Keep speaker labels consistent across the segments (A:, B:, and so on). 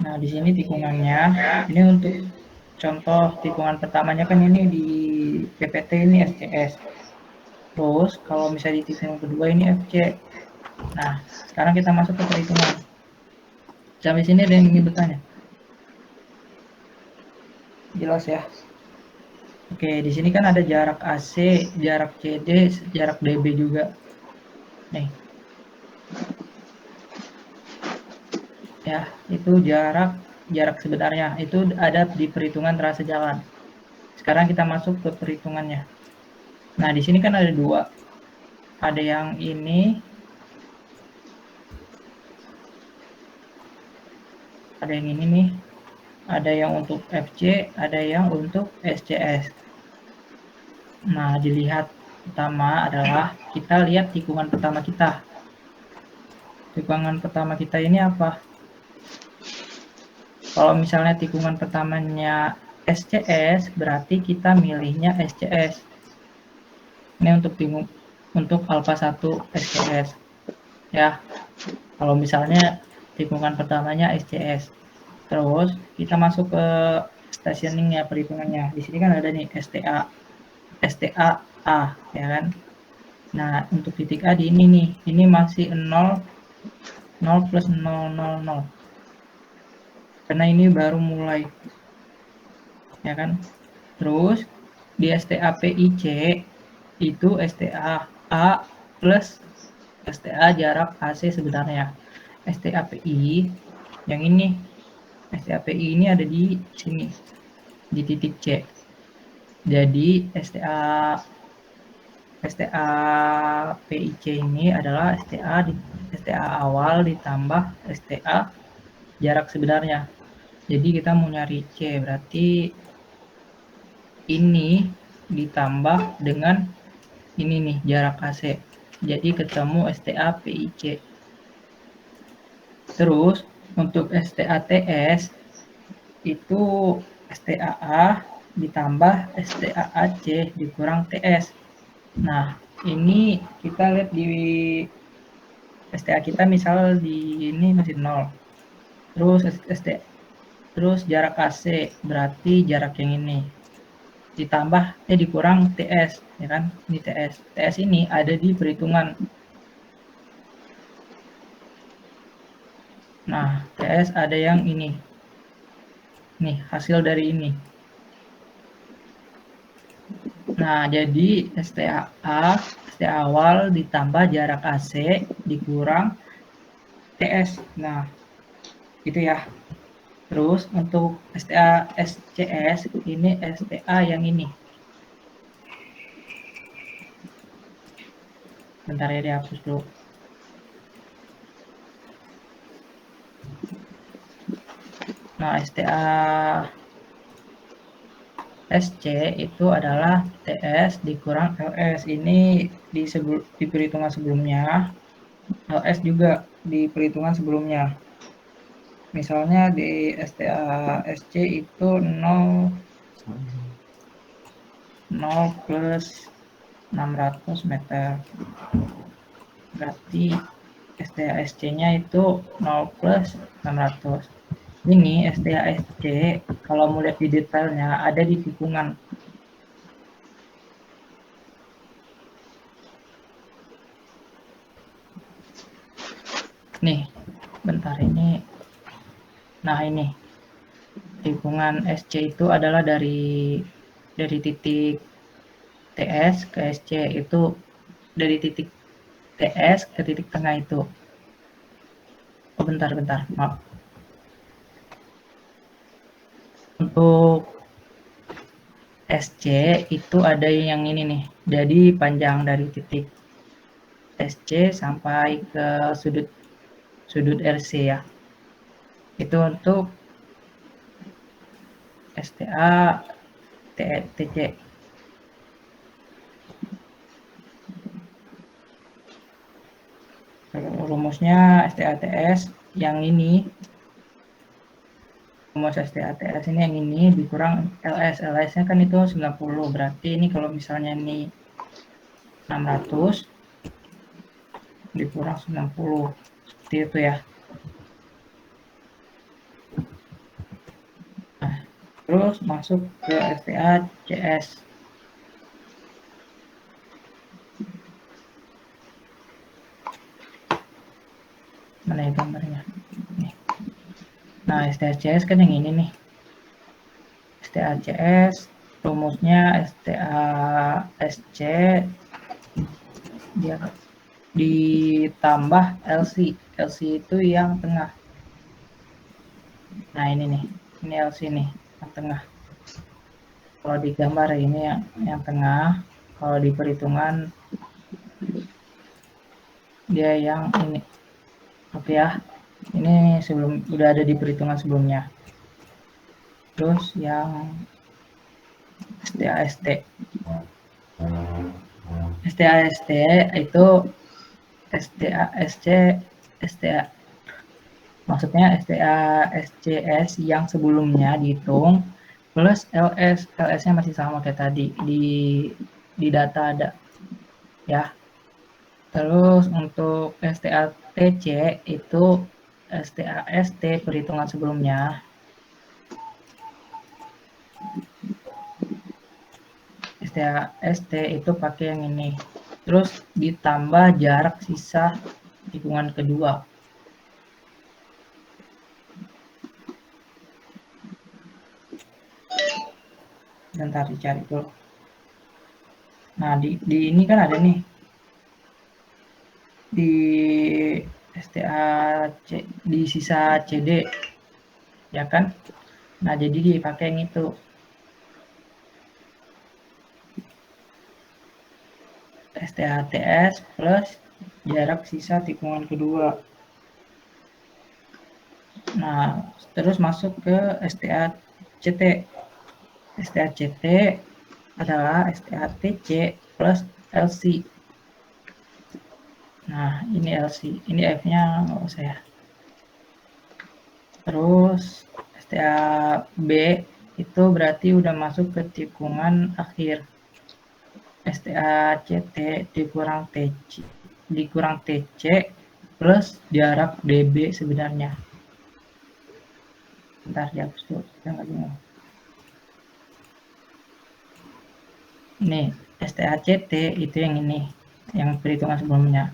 A: Nah, di sini tikungannya, ini untuk contoh tikungan pertamanya kan ini di PPT ini SCS. Terus kalau misalnya di tikungan kedua ini FC. Nah, sekarang kita masuk ke perhitungan. Sampai sini ada yang ingin bertanya? Jelas ya? Oke, di sini kan ada jarak AC, jarak CD, jarak DB juga. Nih, ya, itu jarak sebenarnya. Itu ada di perhitungan trase jalan. Sekarang kita masuk ke perhitungannya. Nah, di sini kan ada dua. Ada yang ini, ada yang ini nih. Ada yang untuk FC, ada yang untuk SCS. Nah, dilihat pertama adalah kita lihat tikungan pertama kita. Tikungan pertama kita ini apa? Kalau misalnya tikungan pertamanya SCS, berarti kita milihnya SCS. Ini untuk alfa 1 SCS. Ya, kalau misalnya tikungan pertamanya SCS. Terus kita masuk ke stationingnya, perhitungannya. Di sini kan ada nih STA, STA A, ya kan? Nah, untuk titik A di ini nih, ini masih 0, 0 plus 0, 0, 0. Karena ini baru mulai, ya kan? Terus di STA PIC itu STA A plus STA jarak AC sebenarnya. STA PI yang ini, STA PI ini ada di sini, di titik C. Jadi STA PIC ini adalah STA awal ditambah STA jarak sebenarnya. Jadi kita mau nyari C, berarti ini ditambah dengan ini nih jarak AC. Jadi ketemu STA PIC. Terus untuk STA TS itu STA A ditambah STA AC dikurang TS. Nah, ini kita lihat di STA kita misal di ini masih 0. Terus jarak AC berarti jarak yang ini ditambah dikurang TS, ya kan? Ini TS. TS ini ada di perhitungan. Nah, TS ada yang ini. Nih, hasil dari ini. Nah, jadi STA awal ditambah jarak AC dikurang TS. Nah, gitu ya. Terus untuk STA SCS ini STA yang ini. Bentar ya, dihapus dulu. Nah, STA SC itu adalah TS dikurang LS. Ini di perhitungan sebelumnya. LS juga di perhitungan sebelumnya. Misalnya di STA SC itu 0 plus 600 meter. Berarti STA SC-nya itu 0 plus 600. Ini STA SC kalau mau lihat di detailnya ada di tikungan. Nih, bentar ini. Nah, ini tikungan SC itu adalah dari titik TS ke SC, itu dari titik TS ke titik tengah itu. Oh, bentar, maaf. Untuk SC itu ada yang ini nih, jadi panjang dari titik SC sampai ke sudut RC ya. Itu untuk STA TC. Rumusnya STA-TS yang ini, rumus STA-TS ini yang ini dikurang LS. LS-nya kan itu 90, berarti ini kalau misalnya ini 600 dikurang 90, seperti itu ya. Terus masuk ke STA CS. Mana ya gambarnya? Nih. Nah, STA CS kan yang ini nih. STA CS, rumusnya STA SC dia ditambah LC. LC itu yang tengah. Nah, ini nih. Ini LC nih, yang tengah. Kalau di gambar ini yang tengah, kalau di perhitungan dia yang ini. Oke ya. Ini sebelum udah ada di perhitungan sebelumnya. Terus yang STA-ST. STA-ST itu STA-SC STA maksudnya STA-SCS yang sebelumnya dihitung plus LS. LS-nya masih sama kayak tadi di data ada ya. Terus untuk STA-TC itu STA-ST perhitungan sebelumnya. STA-ST itu pakai yang ini. Terus ditambah jarak sisa tikungan kedua. Bentar dicari dulu. Nah, di ini kan ada nih. Di STA di sisa CD ya kan. Nah, jadi dipakai yang itu. STHTS plus jarak sisa tikungan kedua. Nah, terus masuk ke STACT. STACT adalah STATC plus LC. Nah, ini LC. Ini F-nya nggak usah ya. Terus STAB itu berarti udah masuk ke tikungan akhir. STACT dikurang TC plus jarak DB sebenarnya. Bentar dihapus dulu, jangan bingung. Nih, STACT itu yang ini, yang perhitungan sebelumnya.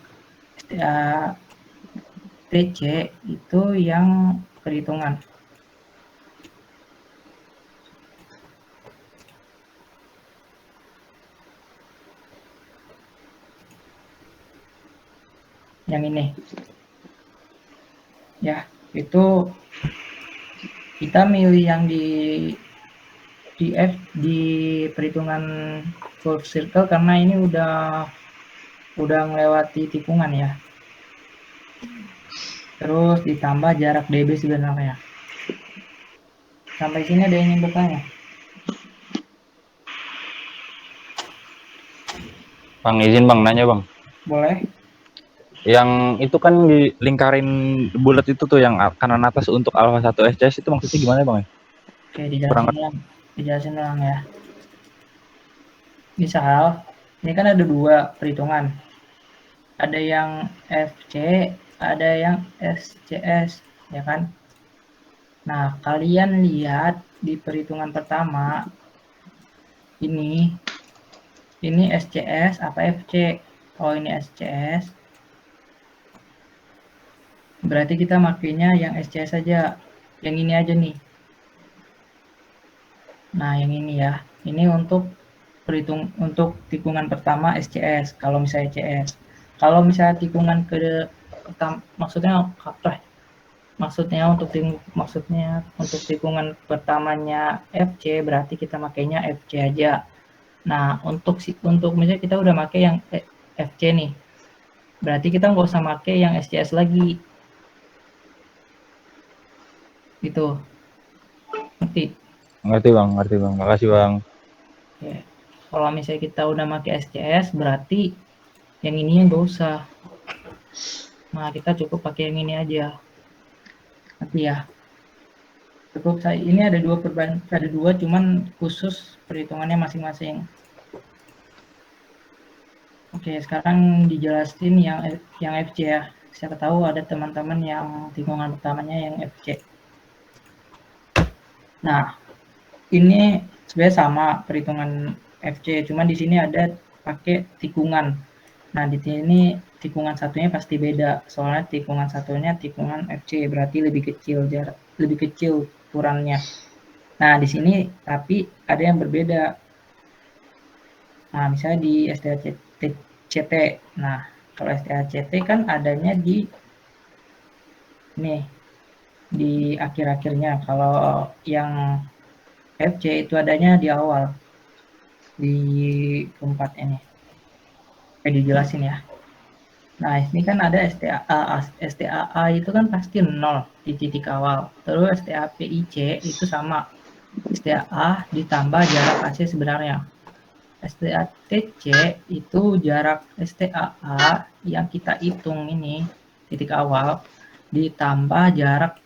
A: STATC itu yang perhitungan. Yang ini. Ya, itu kita milih yang di perhitungan full circle karena ini udah melewati tikungan ya. Terus ditambah jarak DB sebenarnya. Sampai sini ada yang ingin bertanya?
B: Bang, izin Bang nanya Bang.
A: Boleh.
B: Yang itu kan dilingkarin bulat itu tuh yang kanan atas untuk alpha 1 SCS itu maksudnya gimana Bang?
A: Oke, dijelasin ulang ya. Misal, ini kan ada dua perhitungan. Ada yang FC, ada yang SCS, ya kan? Nah, kalian lihat di perhitungan pertama, ini SCS apa FC? Oh, ini SCS. Berarti kita makainya yang SCS saja. Yang ini aja nih. Nah, yang ini ya. Ini untuk tikungan pertama SCS kalau misalnya CS. Kalau misalnya tikungan maksudnya untuk tikungan pertamanya FC berarti kita makainya FC aja. Nah, untuk misalnya kita udah pakai yang FC nih. Berarti kita nggak usah pakai yang SCS lagi. Gitu.
B: Ngerti Bang. Makasih Bang.
A: Oke. Kalau misalnya kita udah pakai SCS berarti yang ini nggak usah. Nah, kita cukup pakai yang ini aja. Nanti ya. Cukup ini ada dua cuman khusus perhitungannya masing-masing. Oke, sekarang dijelasin yang FC ya. Siapa tahu ada teman-teman yang tikungan pertamanya yang FC. Nah, ini sebenarnya sama perhitungan FC, cuma di sini ada pakai tikungan. Nah, di sini tikungan satunya pasti beda, soalnya tikungan satunya tikungan FC, berarti lebih kecil ukurannya. Nah, di sini tapi ada yang berbeda. Nah, misalnya di STACT. Nah, kalau STACT kan adanya di nih, di akhir-akhirnya. Kalau yang FC itu adanya di awal, di keempat ini. Dijelasin ya. Nah, ini kan ada STAA. STAA itu kan pasti 0 di titik awal. Terus STAPIC itu sama. STAA ditambah jarak AC sebenarnya. STATC itu jarak STAA yang kita hitung ini titik awal ditambah jarak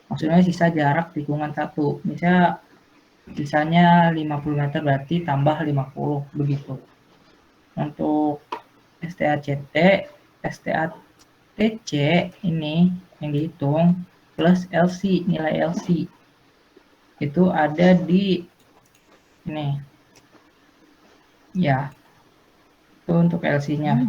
A: maksudnya sisa jarak tikungan satu. Misalnya sisanya 50 meter berarti tambah 50 begitu. Untuk STACT, STATC ini yang dihitung plus LC, nilai LC itu ada di ini ya, itu untuk LC-nya.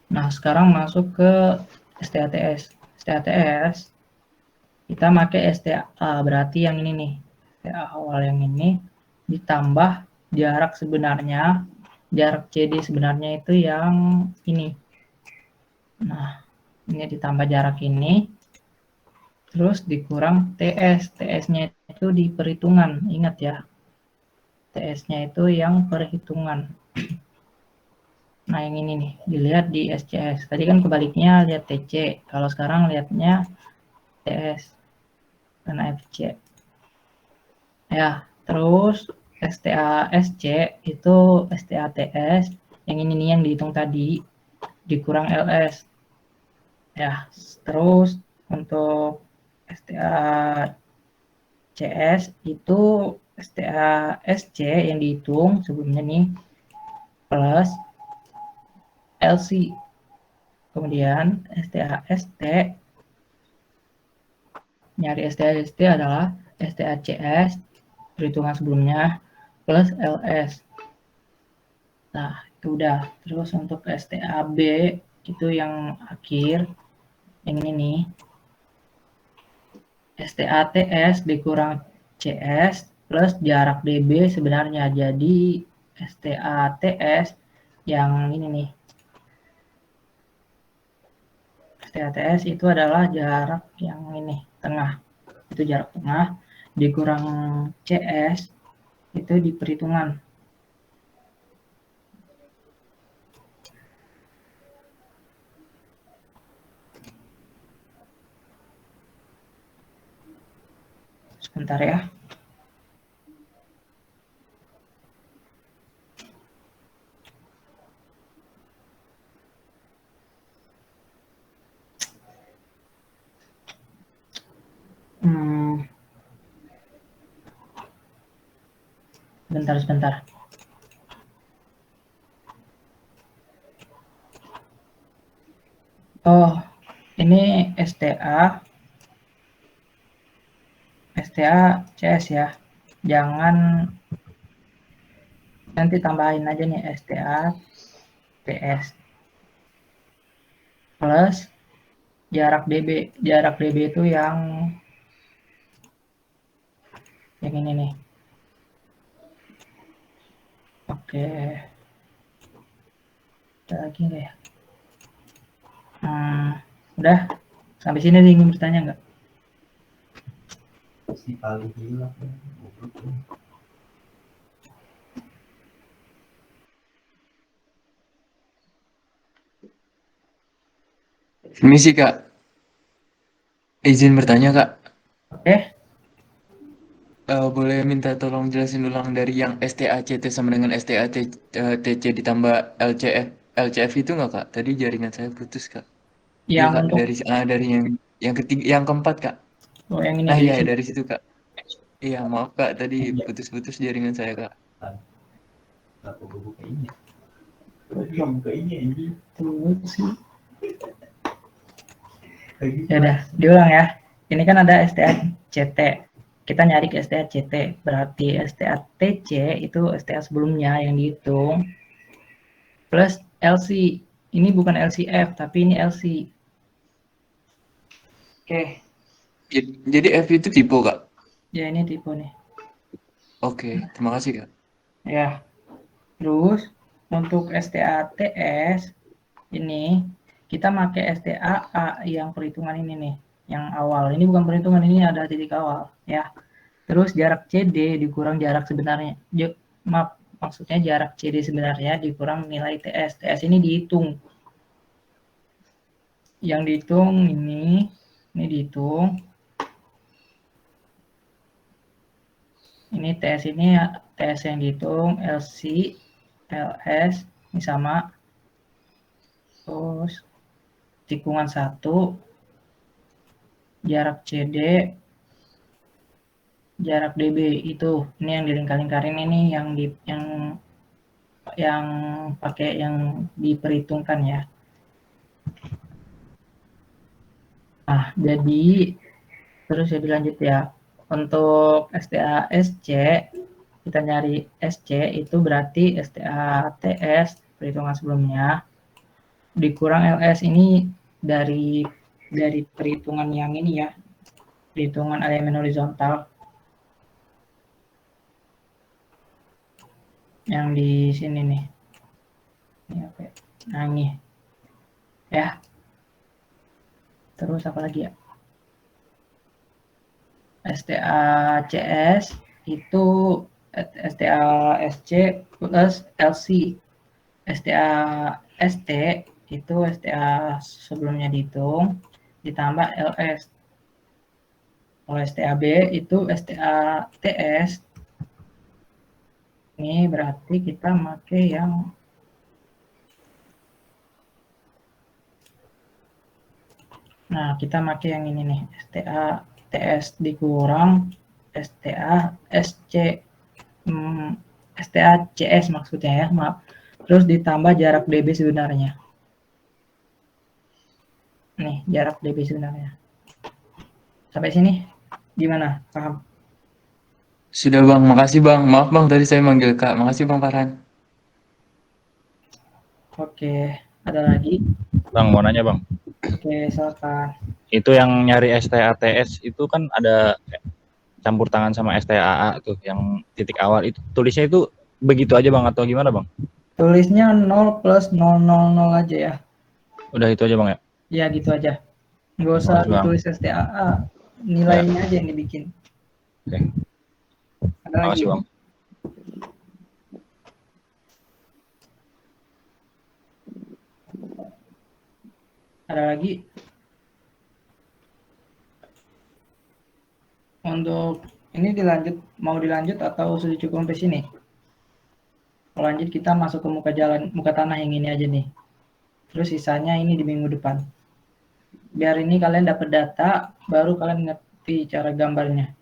A: Nah, sekarang masuk ke STATS. STATS kita pakai STA, berarti yang ini nih, STA awal yang ini ditambah jarak sebenarnya, jarak CD sebenarnya itu yang ini. Nah, ini ditambah jarak ini, terus dikurang TS. TS-nya itu di perhitungan, ingat ya. TS-nya itu yang perhitungan. Nah, yang ini nih, dilihat di SCS. Tadi kan kebaliknya lihat TC, kalau sekarang lihatnya TS dan FC. Ya, terus STASC itu STATS, yang ini nih yang dihitung tadi, dikurang LS. Ya, terus untuk STACS itu STASC yang dihitung sebelumnya nih, plus LC. Kemudian STAST, nyari STAST adalah STACS, perhitungan sebelumnya, plus LS. Nah, itu udah. Terus untuk STAB, itu yang akhir, yang ini nih, STATS dikurang CS, plus jarak DB sebenarnya. Jadi, STATS yang ini nih, STATS itu adalah jarak yang ini, tengah. Itu jarak tengah, dikurang CS, itu di perhitungan. Sebentar ya. Sebentar. Oh, ini STA CS ya. Jangan nanti tambahin aja nih STA PS plus jarak DB. Jarak DB itu yang ini nih. Oke. Ada lagi nggak ya? Udah. Sampai sini nih ingin bertanya nggak?
C: Si paling gila. Misi Kak, izin bertanya Kak.
A: Oke.
C: Boleh minta tolong jelasin ulang dari yang STACT sama dengan STATC ditambah LCF itu nggak Kak? Tadi jaringan saya putus Kak. Iya
A: Yang
C: Kak,
A: untuk
C: dari yang ketiga, yang keempat Kak.
A: yang ini
C: Nah
A: di
C: iya
A: sini.
C: dari situ Kak. Iya maaf Kak, tadi putus-putus jaringan saya Kak.
A: Tuh sih. Ya udah, diulang ya. Ini kan ada STA-CT. Kita nyari ke STA-CT. Berarti STA-TC itu STA sebelumnya yang dihitung. Plus LC. Ini bukan LCF, tapi ini LC. Oke.
C: Jadi F itu tipe, Kak?
A: Ya, ini tipe nih.
C: Oke, terima kasih, Kak.
A: Ya. Terus, untuk STA-TS, ini kita pakai STA-A yang perhitungan ini nih. Yang awal. Ini bukan perhitungan, ini ada titik awal. Ya. Terus jarak CD dikurang jarak sebenarnya. Maaf, maksudnya jarak CD sebenarnya dikurang nilai TS. TS ini dihitung. Yang dihitung ini dihitung. Ini TS ini TS yang dihitung, LC, LS, ini sama. Terus tikungan 1, jarak CD, jarak DB itu. Ini yang dilingkar-lingkarin ini yang pakai yang diperhitungkan ya. Nah, jadi terus ya dilanjut ya. Untuk STA SC, kita nyari SC itu berarti STA TS perhitungan sebelumnya dikurang LS ini dari perhitungan yang ini ya, perhitungan elemen horizontal yang di sini nih. Ini apa ya? Nah, ini ya. Terus apa lagi ya? STA CS itu STA SC plus LC. STA ST itu STA sebelumnya dihitung ditambah LS. Kalau STAB itu STA TS. Ini berarti kita pakai yang kita pakai yang ini nih, STA TS dikurang STA SC, STA CS maksudnya ya, maaf. Terus ditambah jarak DB sebenarnya. Nih, jarak DB sebenarnya. Sampai sini gimana? Paham?
C: Sudah, Bang. Makasih, Bang. Maaf, Bang, tadi saya manggil Kak. Makasih, Bang Farhan.
A: Oke, ada lagi?
B: Bang, mau nanya Bang.
A: Oke, silakan.
B: Itu yang nyari STATS itu kan ada campur tangan sama STAA tuh, yang titik awal itu tulisnya itu begitu aja Bang atau gimana Bang?
A: Tulisnya 0 plus 000 aja ya.
B: Udah itu aja Bang ya?
A: Ya gitu aja. Nggak usah ditulis STAA, nilainya aja yang dibikin.
B: Oke.
A: Ada lagi?
B: Makasih Bang.
A: Ada lagi? Untuk ini mau dilanjut atau sudah cukup sampai sini? Kalau lanjut kita masuk ke muka tanah yang ini aja nih. Terus sisanya ini di minggu depan. Biar ini kalian dapat data, baru kalian ngerti cara gambarnya.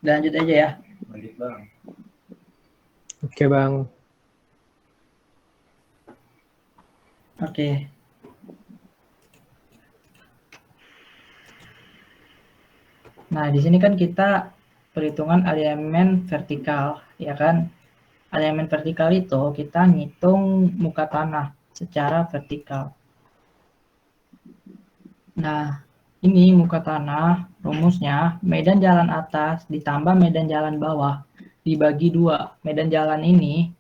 A: Lanjut aja ya.
D: Lanjut Bang.
E: Oke Bang.
A: Oke. Nah, di sini kan kita perhitungan elemen vertikal, ya kan? Elemen vertikal itu kita ngitung muka tanah secara vertikal. Nah, ini muka tanah, rumusnya medan jalan atas ditambah medan jalan bawah dibagi 2. Medan jalan ini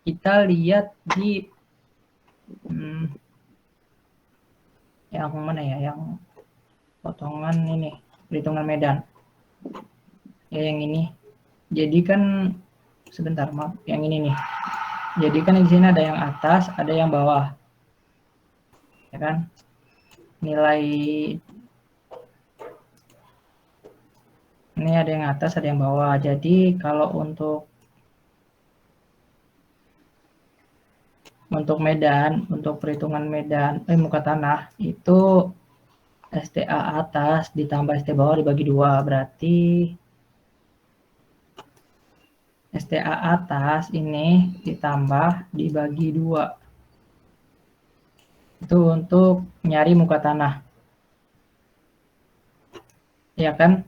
A: kita lihat di yang mana ya, yang potongan ini, perhitungan medan. Ya, yang ini. Jadi kan sebentar, maaf, yang ini nih. Jadi kan di sini ada yang atas, ada yang bawah. Ya kan? Nilai ini ada yang atas, ada yang bawah. Jadi kalau untuk medan, untuk perhitungan medan muka tanah itu STA atas ditambah STA bawah dibagi 2, berarti STA atas ini ditambah dibagi 2. Itu untuk nyari muka tanah. Ya kan?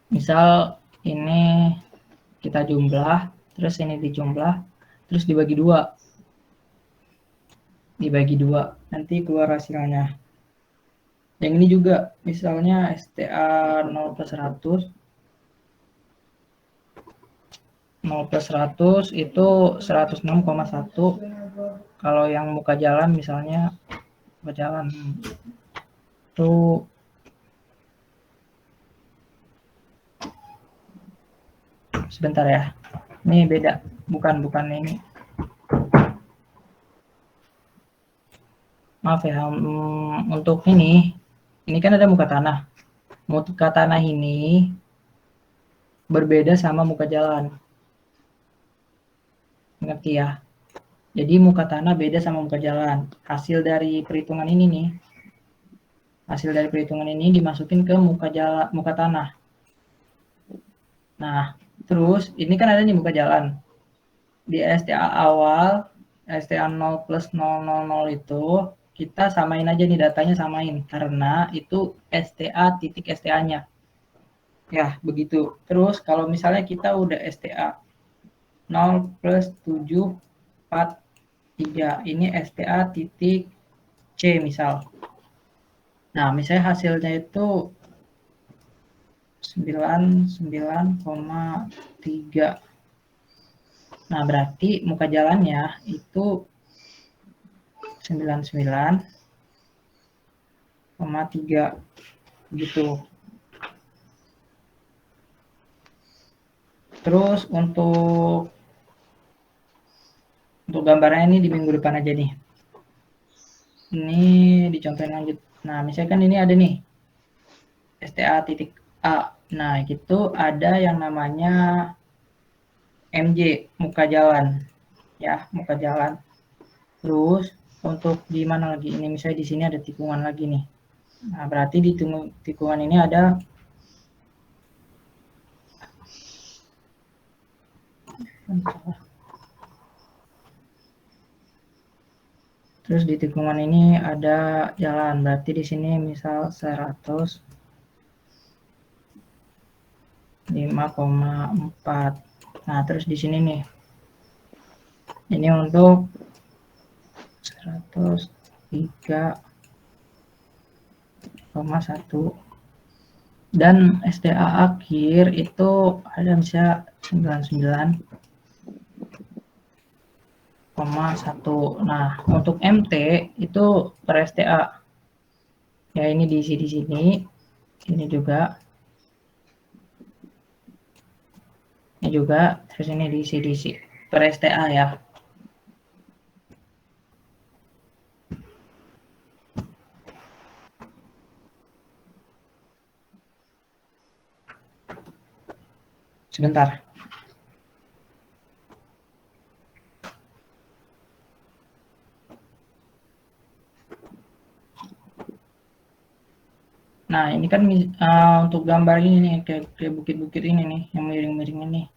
A: Misal ini kita jumlah, terus ini dijumlah, terus dibagi 2. Dibagi 2, nanti keluar hasilnya. Yang ini juga, misalnya STA 0 plus 100. 0 plus 100 itu 106,1. Kalau yang muka jalan misalnya, muka jalan itu sebentar ya. Ini beda, bukan ini. Maaf ya, untuk ini kan ada muka tanah. Muka tanah ini berbeda sama muka jalan. Ngerti ya? Jadi muka tanah beda sama muka jalan. Hasil dari perhitungan ini nih. Hasil dari perhitungan ini dimasukin ke muka tanah. Nah, terus ini kan ada nih muka jalan. Di STA awal, STA 0 plus 000 itu kita samain aja nih, datanya samain. Karena itu STA titik STA-nya. Ya, begitu. Terus kalau misalnya kita udah STA 0 plus 743, ini STA titik C misal. Nah, misalnya hasilnya itu 99,3. Nah, berarti muka jalannya itu 99,3 gitu. Terus untuk gambarnya ini di minggu depan aja nih. Ini dicontohin lanjut. Nah, misalkan ini ada nih STA titik A. Nah, itu ada yang namanya MJ, muka jalan. Ya, muka jalan. Terus untuk di mana lagi? Ini misalnya di sini ada tikungan lagi nih. Nah, berarti di tikungan ini ada terus di tikungan ini ada jalan. Berarti di sini misal 105,4. Nah, terus di sini nih. Ini untuk 103,1. Dan STA akhir itu ada bisa 99,1. Nah, untuk MT itu per STA. Ya, ini diisi di sini. Ini juga. Ini juga. Terus ini diisi per STA ya. Sebentar. Nah, ini kan untuk gambar ini nih, kayak bukit-bukit ini nih, yang miring-miring ini.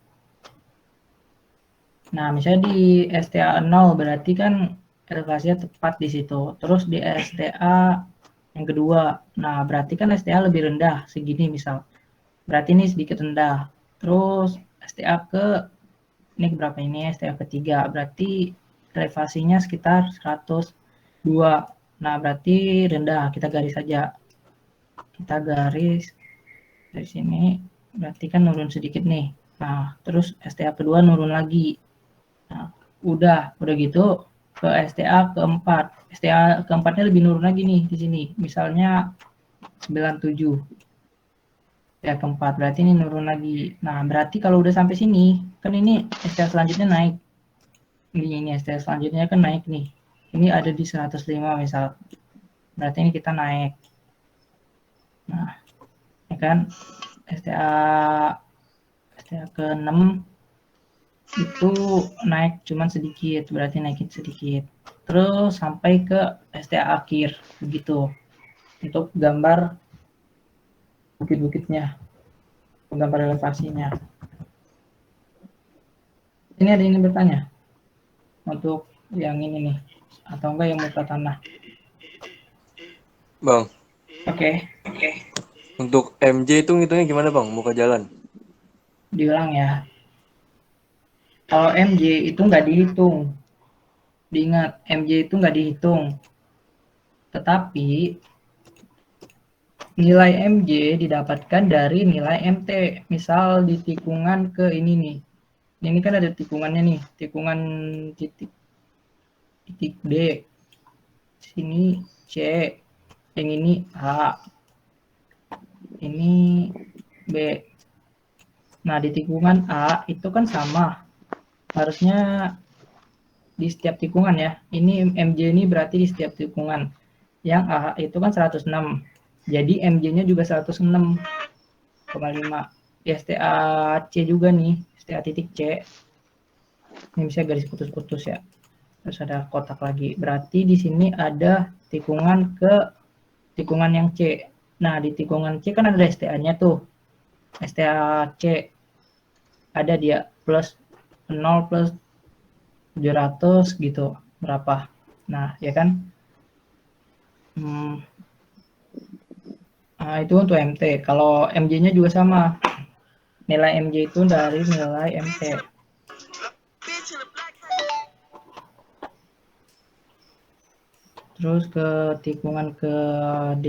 A: Nah, misalnya di STA 0 berarti kan elevasinya tepat di situ. Terus di STA yang kedua, nah berarti kan STA lebih rendah, segini misal. Berarti ini sedikit rendah. Terus STA ini berapa ini? STA ketiga, berarti elevasinya sekitar 102. Nah, berarti rendah, kita garis saja. Kita garis dari sini, berarti kan nurun sedikit nih. Nah, terus STA kedua nurun lagi. Nah, udah gitu ke STA keempat. STA keempatnya lebih nurun lagi nih di sini. Misalnya 97. Ya, keempat. Berarti ini nurun lagi. Nah, berarti kalau udah sampai sini, kan ini STA selanjutnya naik. Ini STA selanjutnya kan naik nih. Ini ada di 105 misal. Berarti ini kita naik. Nah, ya kan STA ke-6 itu naik cuman sedikit, berarti naikin sedikit. Terus sampai ke STA akhir begitu. Untuk gambar bukit-bukitnya, gambar elevasinya. Ini ada yang bertanya untuk yang ini nih, atau enggak yang muka tanah?
D: Bang.
A: Oke.
C: Untuk MJ itu ngitungnya gimana bang? Muka jalan.
A: Diulang ya. Kalau MJ itu nggak dihitung. Diingat, MJ itu nggak dihitung. Tetapi nilai MJ didapatkan dari nilai MT. Misal di tikungan ke ini nih. Ini kan ada tikungannya nih. Tikungan titik D. Sini C. Yang ini A. Ini B. Nah, di tikungan A itu kan sama. Harusnya di setiap tikungan ya. Ini MJ ini berarti di setiap tikungan. Yang A itu kan 106. Jadi MJ-nya juga 106,5. Di STA C juga nih, STA titik C. Ini bisa garis putus-putus ya. Terus ada kotak lagi. Berarti di sini ada tikungan ke tikungan yang C. Nah, di tikungan C kan ada STA-nya tuh. STA C ada dia plus 0 plus 700 gitu. Berapa? Nah, ya kan? Nah, itu untuk MT. Kalau MJ-nya juga sama. Nilai MJ itu dari nilai MT. Terus ke tikungan ke D.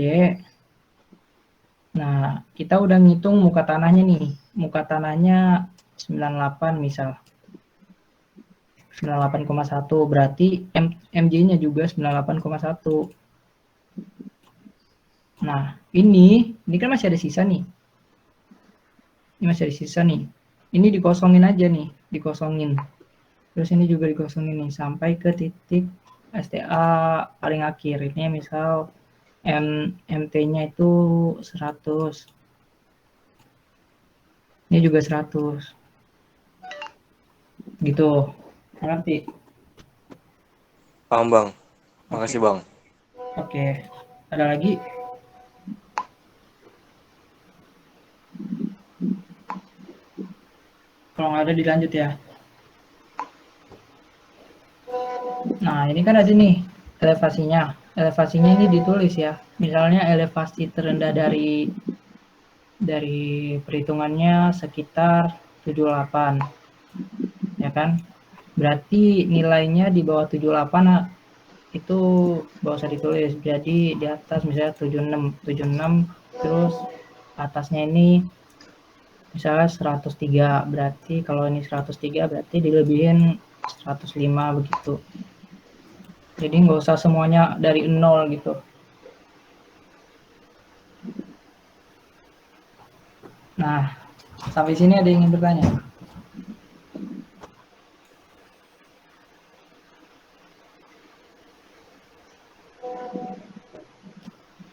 A: Nah, kita udah ngitung muka tanahnya nih. Muka tanahnya 98 misal. 98,1 berarti MJ-nya juga 98,1. Nah, ini kan masih ada sisa nih. Ini masih ada sisa nih. Ini dikosongin aja nih, dikosongin. Terus ini juga dikosongin nih sampai ke titik STA paling akhir. Ini misal MT-nya itu 100. Ini juga 100. Gitu. Ngerti?
C: Paham bang. Makasih bang.
A: Oke. Ada lagi? Kalau nggak ada dilanjut ya. Nah, ini kan ada nih elevasinya. Elevasinya ini ditulis ya. Misalnya elevasi terendah dari perhitungannya sekitar 78. Ya kan? Berarti nilainya di bawah 78 itu nggak usah ditulis. Jadi di atas misalnya 76 terus atasnya ini misalnya 103. Berarti kalau ini 103 berarti dilebihin 105 begitu. Jadi nggak usah semuanya dari 0 gitu. Nah, sampai sini ada yang ingin bertanya?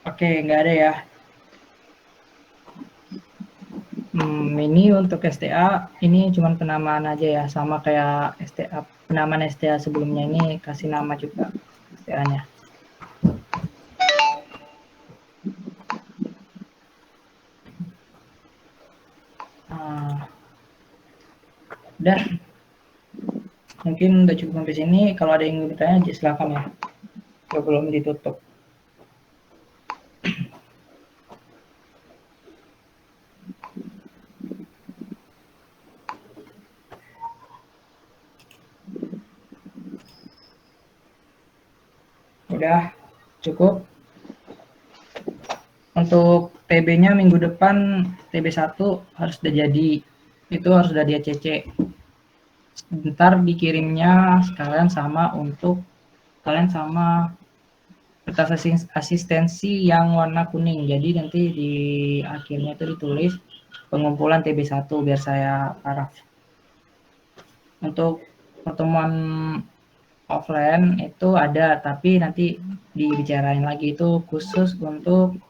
A: Oke, nggak ada ya. Ini untuk STA, ini cuma penamaan aja ya, sama kayak STA, penamaan STA sebelumnya ini kasih nama juga STA-nya. Udah, mungkin udah cukup sampai sini. Kalau ada yang ingin bertanya, silakan ya. Sebelum ditutup. Udah cukup. Untuk TB-nya minggu depan TB1 harus udah jadi. Itu harus udah dia CC. Ntar dikirimnya sekalian sama untuk kalian sama kertas asistensi yang warna kuning. Jadi nanti di akhirnya itu ditulis pengumpulan TB1 biar saya paraf. Untuk pertemuan offline itu ada, tapi nanti dibicarain lagi itu khusus untuk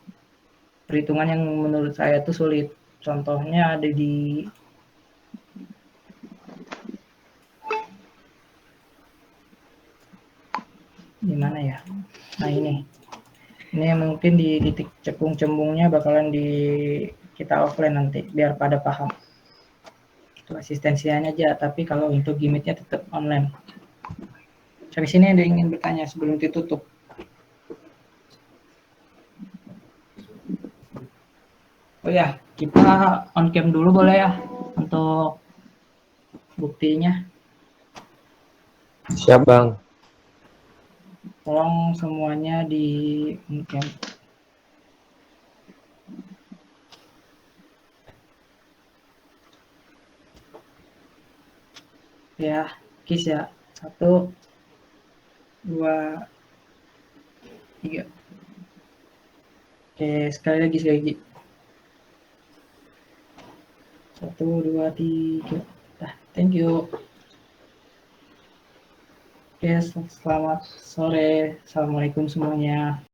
A: perhitungan yang menurut saya itu sulit. Contohnya ada di mana ya? Nah ini mungkin di titik cekung cembungnya bakalan di kita offline nanti biar pada paham. Itu asistensinya aja, tapi kalau untuk gimmicknya tetap online. Sampai sini ada yang ingin bertanya sebelum ditutup? Oh ya, kita on cam dulu boleh ya untuk buktinya.
E: Siap, Bang.
A: Tolong semuanya di on cam. Ya, kis ya. 1, 2, 3. Oke, sekali lagi. 1, 2, 3. Nah, thank you. Oke, selamat sore. Assalamualaikum semuanya.